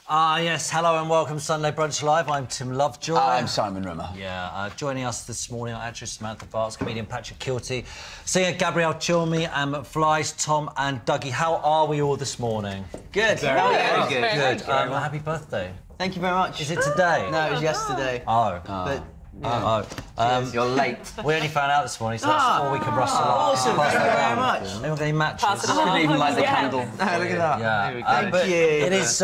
Yes, hello and welcome to Sunday Brunch Live. I'm Tim Lovejoy. I'm Simon Rimmer. Yeah, joining us this morning are actress Samantha Barks, comedian Patrick Kilty, singer Gabrielle Chilmy and McFly's Tom and Dougie. How are we all this morning? Good. Very good. Good. Happy birthday. Thank you very much. Is it today? No, it was yesterday. Oh. But, You're late. We only found out this morning, so that's all we can rustle up. Awesome. Thank you very much. Anyone got any matches? Couldn't even light the candle. Look at that. Yeah. Thank you. It is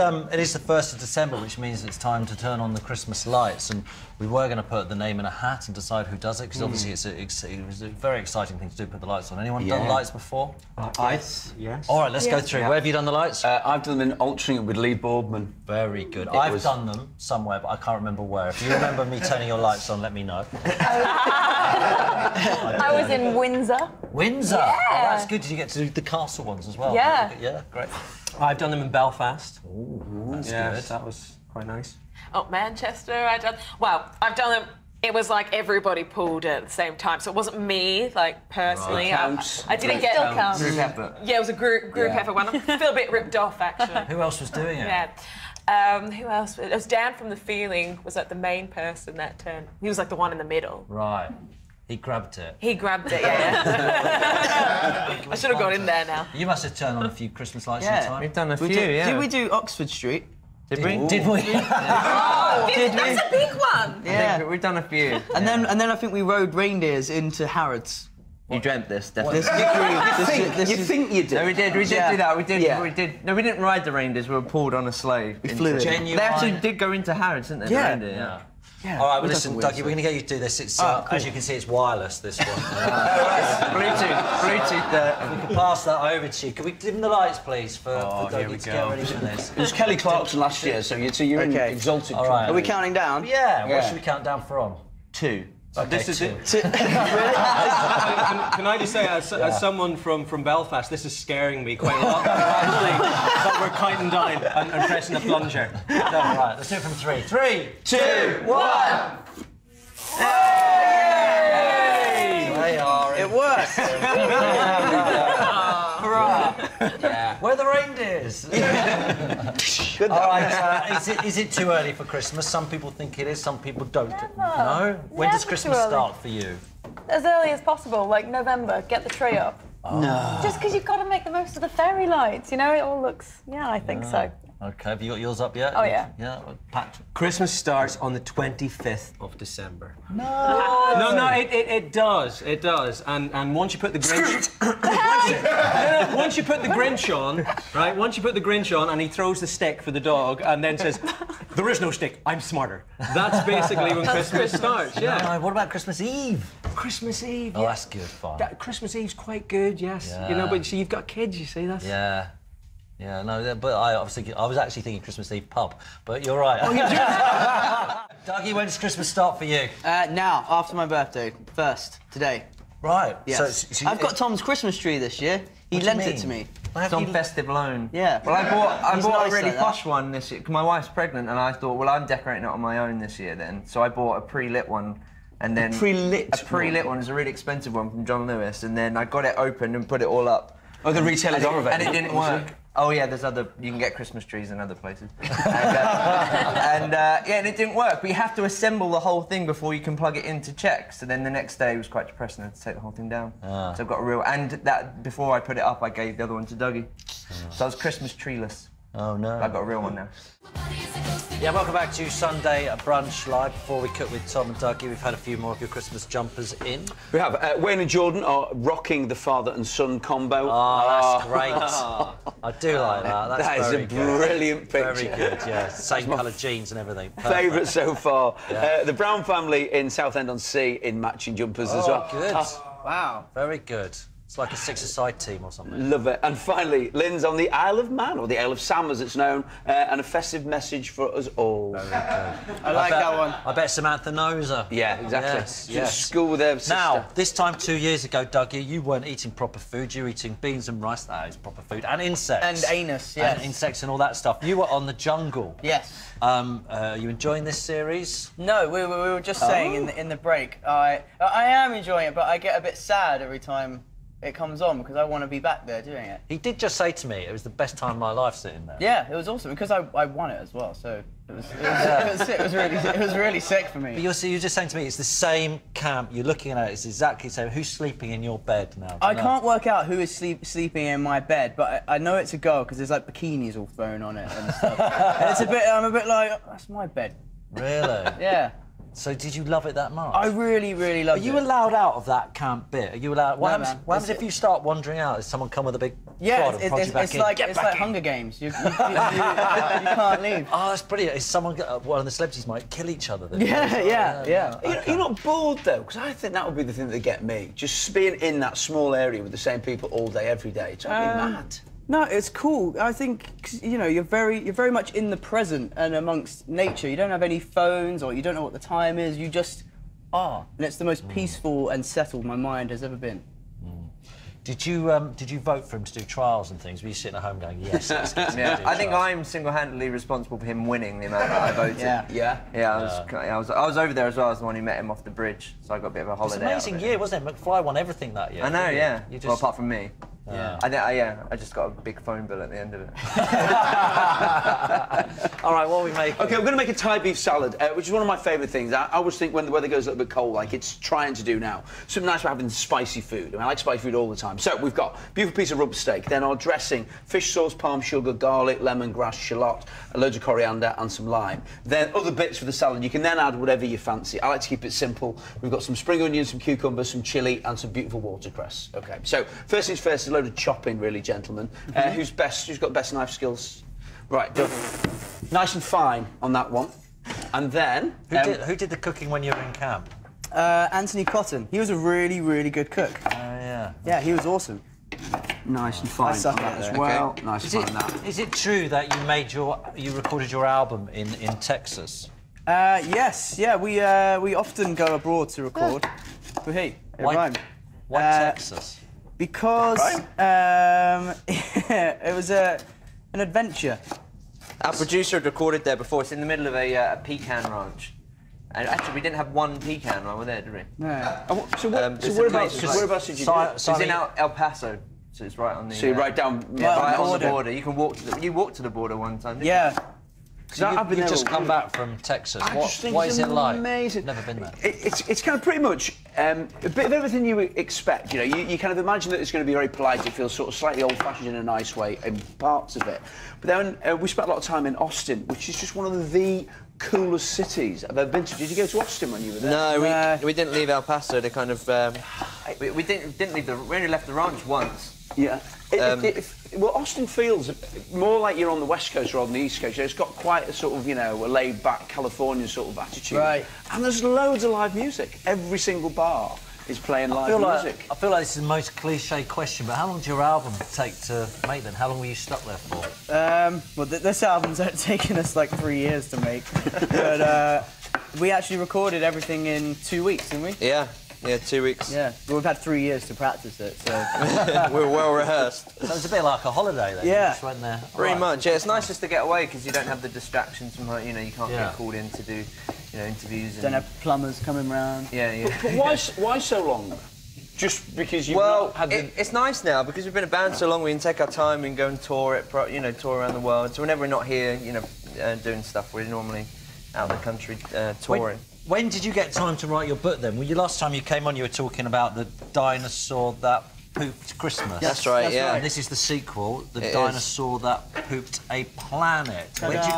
the 1st of December, which means it's time to turn on the Christmas lights. And we were going to put the name in a hat and decide who does it, because obviously it was a very exciting thing to do, put the lights on. Anyone done lights before? Yes. All right, let's go through. Where have you done the lights? I've done them in Altrincham with Lee Boardman. Very good. I've done them somewhere, but I can't remember where. If you remember me turning your lights on, let me know. I was in Windsor. Windsor? Yeah. Oh, that's good. Did you get to do the castle ones as well? Yeah. Yeah, great. I've done them in Belfast. Ooh, that's Yes, good. that was quite nice. Oh, Manchester, I've done them. It was like everybody pulled at the same time, so it wasn't me, like, personally. Counts. I didn't get... Still counts. Group effort. Yeah, it was a group effort one. I feel a bit ripped off, actually. Who else was doing it? Yeah. Who else? It was Dan from The Feeling, was like the main person that turned. He was like the one in the middle. Right. He grabbed it. He grabbed it, yeah. I should have gone in there now. You must have turned on a few Christmas lights in time. We've done a few, Did we do Oxford Street? Did we? Did we? That's a big one! Yeah. We've done a few. And then I think we rode reindeers into Harrods. You dreamt this, definitely. You think you did? No, we did do that. We did. No, we didn't ride the reindeers. We were pulled on a sleigh. We flew it. Genuine. They actually did go into Harrods, didn't they? Yeah. The reindeer, Yeah. All right, well, listen, Dougie, we're going to get you to do this. It's, cool. as you can see, it's wireless, this one. Bluetooth. We can pass that over to you. Can we dim the lights, please, for Dougie to get ready for this? It was Kelly Clarkson last year, so you're in exalted. All right. Are we counting down? Yeah. What should we count down from? 2. Okay, This is 2. it. Can I just say, as someone from Belfast, this is scaring me quite a lot. But we're counting down and pressing the plunger. All right, let's do it from 3. 3, 2, 1. They are. It worked. Yeah. Where are the reindeers? Good. All right. Is it too early for Christmas? Some people think it is. Some people don't. No. When does Christmas start for you? As early as possible, like November. Get the tree up. No. Just because you've got to make the most of the fairy lights, you know. It all looks. Yeah, I think so. Okay. Have you got yours up yet? Oh yeah. Yeah. Patrick. Christmas starts on the 25th of December. No. No, it does. It does. And once you put the Grinch... Once you put the Grinch on, right, once you put the Grinch on and he throws the stick for the dog and then says, there is no stick, I'm smarter. That's basically when Christmas starts, yeah. No, what about Christmas Eve? Christmas Eve, Oh, that's good fun. Christmas Eve's quite good, yes. Yeah. You know, but see, you've got kids, you see, that's... Yeah. Yeah, no, but I was actually thinking Christmas Eve pub, but you're right. Dougie, when does Christmas start for you? Now, after my birthday, first, today. Right. Yes. So I've got Tom's Christmas tree this year. He lent it to me. It's on festive loan. Yeah. Well, I bought He's a nice really like that. posh one this year, because my wife's pregnant, and I thought, well, I'm decorating it on my own this year then. So I bought a pre-lit one, and then... Pre-lit one is a really expensive one from John Lewis, and then I got it open and put it all up. Oh, the retailer's are And it didn't work. Oh yeah, there's you can get Christmas trees in other places. and it didn't work. But you have to assemble the whole thing before you can plug it in to check. So then the next day it was quite depressing. I had to take the whole thing down. So I've got a real... And that before I put it up, I gave the other one to Dougie. So I was Christmas treeless. Oh, no. I've got a real one now. Yeah, welcome back to Sunday Brunch Live. Before we cook with Tom and Dougie, we've had a few more of your Christmas jumpers in. We have. Wayne and Jordan are rocking the father and son combo. Oh, that's great. I do like that. That's That is very a good. brilliant picture. Very good, yeah. Same coloured jeans and everything. Perfect. Favourite so far. Yeah. The Brown family in Southend-on-Sea in matching jumpers as well. Good. Wow. Very good. It's like a six-a-side team or something. Love it. And finally, Lynn's on the Isle of Man, or the Isle of Sam as it's known, and a festive message for us all. Very good. I like that one. I bet Samantha knows her. Yeah, exactly. Yes, She was yes. School with her sister. Now, this time 2 years ago, Dougie, you weren't eating proper food. You were eating beans and rice. That is proper food. And insects. And anus, yes. And insects and all that stuff. You were on the jungle. Yes. Are you enjoying this series? No, we were just saying in the break. I am enjoying it, but I get a bit sad every time it comes on because I want to be back there doing it. He did just say to me it was the best time of my life sitting there. Yeah, it was awesome because I won it as well. So it was really sick for me. But you're just saying to me it's the same camp. You're looking at it. It's exactly the same. Who's sleeping in your bed now? I can't work out who is sleeping in my bed, but I know it's a girl because there's like bikinis all thrown on it and stuff. And it's I'm a bit like, oh, that's my bed. Really? Yeah. So did you love it that much? I really, really loved it. Are you allowed out of that camp bit? Are you allowed? What No, happens if you start wandering out? Does someone come with a big Yeah, prod and prod you back it's in? like Get it's back like in. Hunger Games. You can't leave. Oh, that's brilliant. Is someone, one of the celebrities might kill each other then? Yeah. You're not bored though, because I think that would be the thing that get me. Just being in that small area with the same people all day, every day. It's totally mad. No, it's cool. I think you're very much in the present and amongst nature. You don't have any phones or you don't know what the time is. You just are, and it's the most peaceful and settled my mind has ever been. Did you vote for him to do trials and things? Were you sitting at home going, yes? Yeah, I think I'm single-handedly responsible for him winning the amount that I voted. Yeah. I was over there as well as the one who met him off the bridge, so I got a bit of a holiday. It's an amazing year, wasn't it? McFly won everything that year. I know, yeah. You just... Well, apart from me. Yeah. I just got a big phone bill at the end of it. All right, what are we making? OK, we're going to make a Thai beef salad, which is one of my favourite things. I always think when the weather goes a little bit cold, like it's trying to do now, something nice for having spicy food. I mean, I like spicy food all the time. So we've got a beautiful piece of rubber steak, then our dressing, fish sauce, palm sugar, garlic, lemongrass, shallot, loads of coriander and some lime. Then other bits for the salad. You can then add whatever you fancy. I like to keep it simple. We've got some spring onions, some cucumbers, some chilli and some beautiful watercress. OK, so first things first, a load of chopping, really, gentlemen. Who's got the best knife skills? Right, done. Nice and fine on that one. And then... Who did the cooking when you were in camp? Anthony Cotton. He was a really, really good cook. Oh, yeah. Yeah, he was awesome. Nice and fine. I suck on at that it. as well. Nice and fine on that. Is it true that you recorded your album in Texas? Yes, yeah, we often go abroad to record. But hey, it rhymed. Why Texas? Because it was an adventure. Our producer had recorded there before. It's in the middle of a pecan ranch. And actually, we didn't have one pecan while we were there, did we? No. So whereabouts did you do it? It's in El Paso, so it's right on the... So you're right down... right on the border. You can walk to the... You walked to the border one time, didn't you? Yeah. You've just come back from Texas. What is it like? Amazing. Never been there. It's kind of pretty much a bit of everything you expect. You know, you kind of imagine that it's going to be very polite. It feels sort of slightly old-fashioned in a nice way in parts of it. But then we spent a lot of time in Austin, which is just one of the coolest cities I've ever been to. Did you go to Austin when you were there? No, we didn't leave El Paso. They kind of we didn't leave we only left the ranch once. Yeah. Well, Austin feels more like you're on the West Coast rather than the East Coast. It's got quite a sort of, a laid-back Californian sort of attitude. Right. And there's loads of live music. Every single bar is playing live music. I feel like this is the most cliche question, but how long did your album take to make then? How long were you stuck there for? Well, this album's taken us like 3 years to make. But we actually recorded everything in 2 weeks, didn't we? Yeah, 2 weeks. Yeah. Well, we've had 3 years to practice it, so... We were well rehearsed. So it's a bit like a holiday then. Yeah. You just went there. Pretty much. Yeah, it's nice just to get away because you don't have the distractions from, you can't get called in to do, interviews. Don't have plumbers coming round. Yeah. But why so long? Just because you've not had it's nice now because we've been a band so long. We can take our time and go and tour it, tour around the world. So whenever we're not here, doing stuff, we're normally out in the country touring. When did you get time to write your book then? Well, last time you came on, you were talking about the dinosaur that pooped Christmas. That's right, yeah. And this is the sequel, the dinosaur that pooped a planet.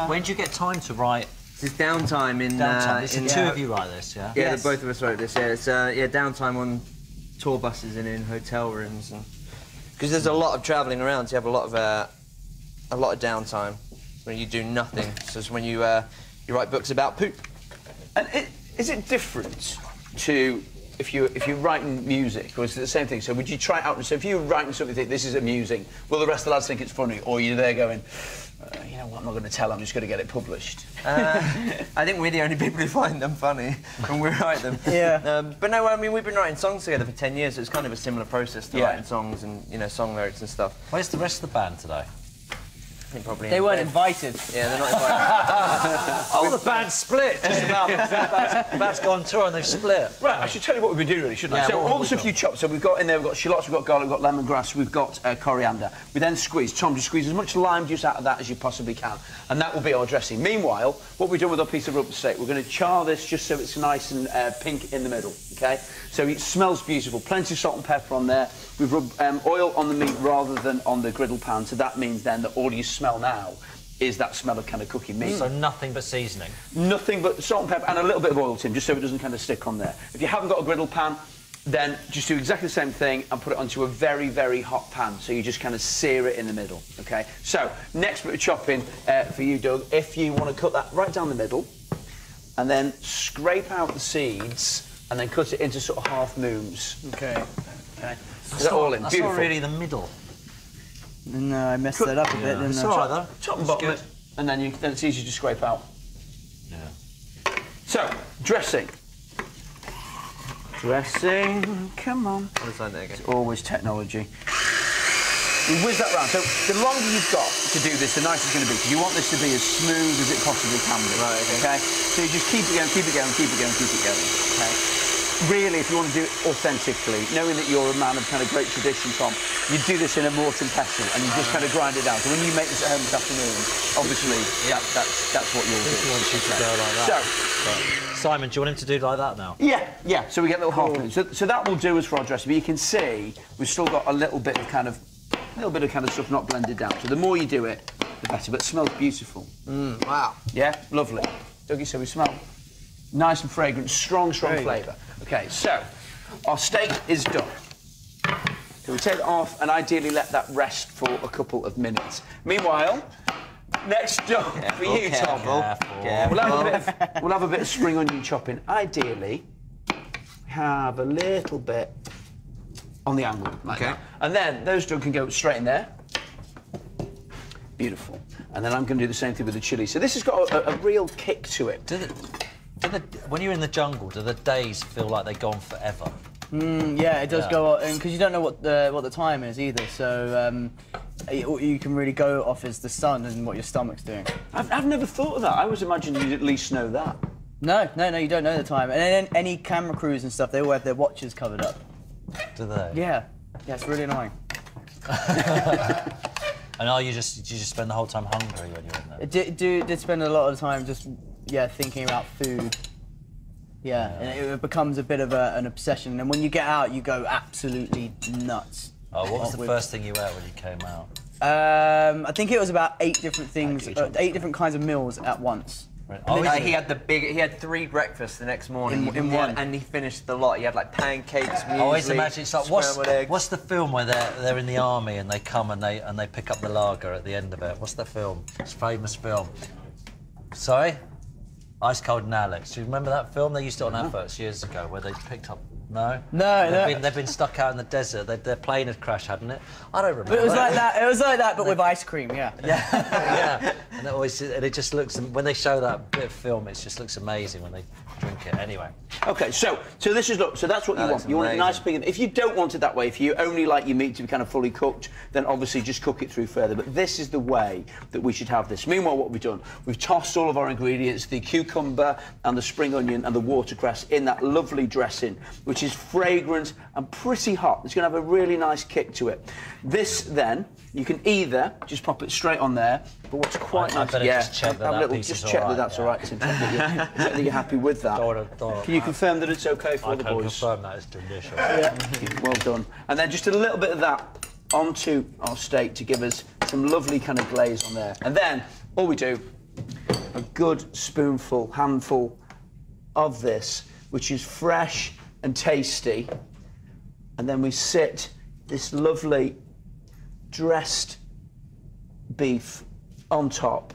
When did you get time to write? This is downtime in... There's two of you write this, yeah? Yeah, both of us wrote this, yeah. It's downtime on tour buses and in hotel rooms. Because there's a lot of travelling around, so you have a lot of downtime when you do nothing. So it's when you write books about poop. And is it different to if you're writing music, or is it the same thing? So would you try it out? So if you're writing something, think this is amusing, will the rest of the lads think it's funny, or you're there going, you know what, I'm not going to tell, I'm just going to get it published? I think we're the only people who find them funny when we write them. Yeah. But no, I mean, we've been writing songs together for 10 years, so it's kind of a similar process to writing songs and, song lyrics and stuff. Where's the rest of the band today? probably. They weren't invited. Yeah, they're not invited. Oh, the band split just about. The band's gone on tour and they've split. Right, I should tell you what we've been doing, really, shouldn't I? Yeah, So what all the have we stuff you chopped. So we've got in there, we've got shallots, we've got garlic, we've got lemongrass, we've got coriander. We then squeeze. Tom, just squeeze as much lime juice out of that as you possibly can, and that will be our dressing. Meanwhile, what we've done with our piece of rubber steak, we're going to char this just so it's nice and pink in the middle. Okay, so it smells beautiful. Plenty of salt and pepper on there. We've rubbed oil on the meat rather than on the griddle pan, so that means then that all you smell now is that smell of kind of cooking meat. So nothing but seasoning. Nothing but salt and pepper and a little bit of oil, Tim, just so it doesn't kind of stick on there. If you haven't got a griddle pan, then just do exactly the same thing and put it onto a very, very hot pan, so you just kind of sear it in the middle, OK? So, next bit of chopping for you, Doug, if you want to cut that right down the middle and then scrape out the seeds and then cut it into sort of half moons. Okay. Okay. Is that all in? That's Beautiful. not really the middle. No, I messed that up a bit, didn't It's I? all right, though. Top and It's bottom good. it, and then it's easy to scrape out. Yeah. So, dressing. Dressing, come on. Other side there again. It's always technology. We whiz that round. So the longer you've got to do this, the nicer it's going to be, because you want this to be as smooth as it possibly can be. Right, okay. So you just keep it going, keep it going, keep it going, keep it going. Okay. Really, if you want to do it authentically, knowing that you're a man of kind of great tradition, Tom, you do this in a mortar and pestle, and you just kind of grind it down. So when you make this at home this afternoon, obviously, that's what you'll do. He wants you to go like that. Simon, do you want him to do like that now? Yeah. So we get little half moons. So that will do us for our dressing. But you can see we've still got a little bit of kind of stuff not blended down. So the more you do it, the better. But it smells beautiful. Wow. Yeah, lovely. Dougie, so we smell nice and fragrant, strong flavour. Okay, so our steak is done. So we take it off and ideally let that rest for a couple of minutes. Meanwhile, next job for you, Tom. We'll have a bit of spring onion chopping. Ideally, have a little bit on the angle, like that. And then those two can go straight in there. Beautiful. And then I'm going to do the same thing with the chilli. So this has got a real kick to it. When you're in the jungle, do the days feel like they've gone forever? Yeah, it does go on, because you don't know what the time is either. So what you can really go off is the sun and what your stomach's doing. I've never thought of that. I always imagined you'd at least know that. No, you don't know the time. And then any camera crews and stuff, they all have their watches covered up. Do they? Yeah, it's really annoying. And do you just spend the whole time hungry when you're in there? Did spend a lot of time just thinking about food. Yeah, and it becomes a bit of an obsession. And when you get out, you go absolutely nuts. Oh, what was the first thing you ate when you came out? I think it was about 8 different things, 8 different kinds of meals at once. Right. He had 3 breakfasts the next morning In one. and he finished the lot. He had like pancakes, muesli, I always imagine it's like scrambled eggs. what's the film where they're in the army and they come and they pick up the lager at the end of it? What's the film? It's a famous film. Sorry? Ice Cold and Alex. Do you remember that film? They used it on adverts years ago where they picked up. No? No. They've been stuck out in the desert. Their plane had crashed, hadn't it? I don't remember. But it was like that. It was like that, but with ice cream. Yeah. Yeah. And it just looks. When they show that bit of film, it just looks amazing when they drink it. Anyway. Okay, so this is so that's what you want. You want it nice big. If you don't want it that way, if you only like your meat to be kind of fully cooked, then obviously just cook it through further. But this is the way that we should have this. Meanwhile, what we've done, we've tossed all of our ingredients, the cucumber and the spring onion and the watercress in that lovely dressing, which is fragrant and pretty hot. It's going to have a really nice kick to it. This then, you can either just pop it straight on there, but what's quite nice, just check that's all right, Tim. Check that you're happy with that. Can you confirm that it's okay for the boys? I can confirm that it's delicious. Yeah. Well done. And then just a little bit of that onto our steak to give us some lovely kind of glaze on there. And then all we do, a good handful of this, which is fresh and tasty. And then we sit this lovely dressed beef on top.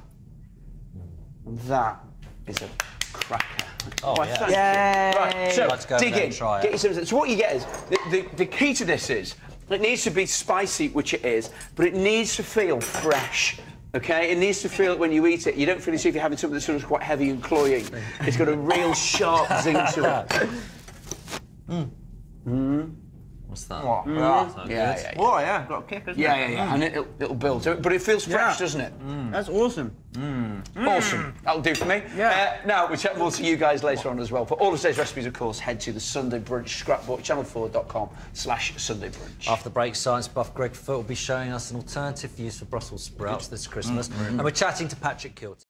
And that is a cracker. Oh, yeah. Yay! Right, so Let's go dig there in. and try Get it. yourself. So what you get is the key to this is it needs to be spicy, which it is, but it needs to feel fresh. Okay, it needs to feel when you eat it. You don't feel as if you're having something that's sort of quite heavy and cloying. It's got a real sharp zing to it. What's that? Oh, Yeah. Oh, yeah, got a kick, isn't it? Yeah. And it'll build to it. But it feels fresh, doesn't it? That's awesome. Awesome. That'll do for me. Yeah. Now, we'll see you guys later on as well. For all of today's recipes, of course, head to the Sunday Brunch scrapbook, channel4.com/Sunday Brunch. After the break, science buff Greg Foot will be showing us an alternative use for Brussels sprouts this Christmas. And we're chatting to Patrick Kilty.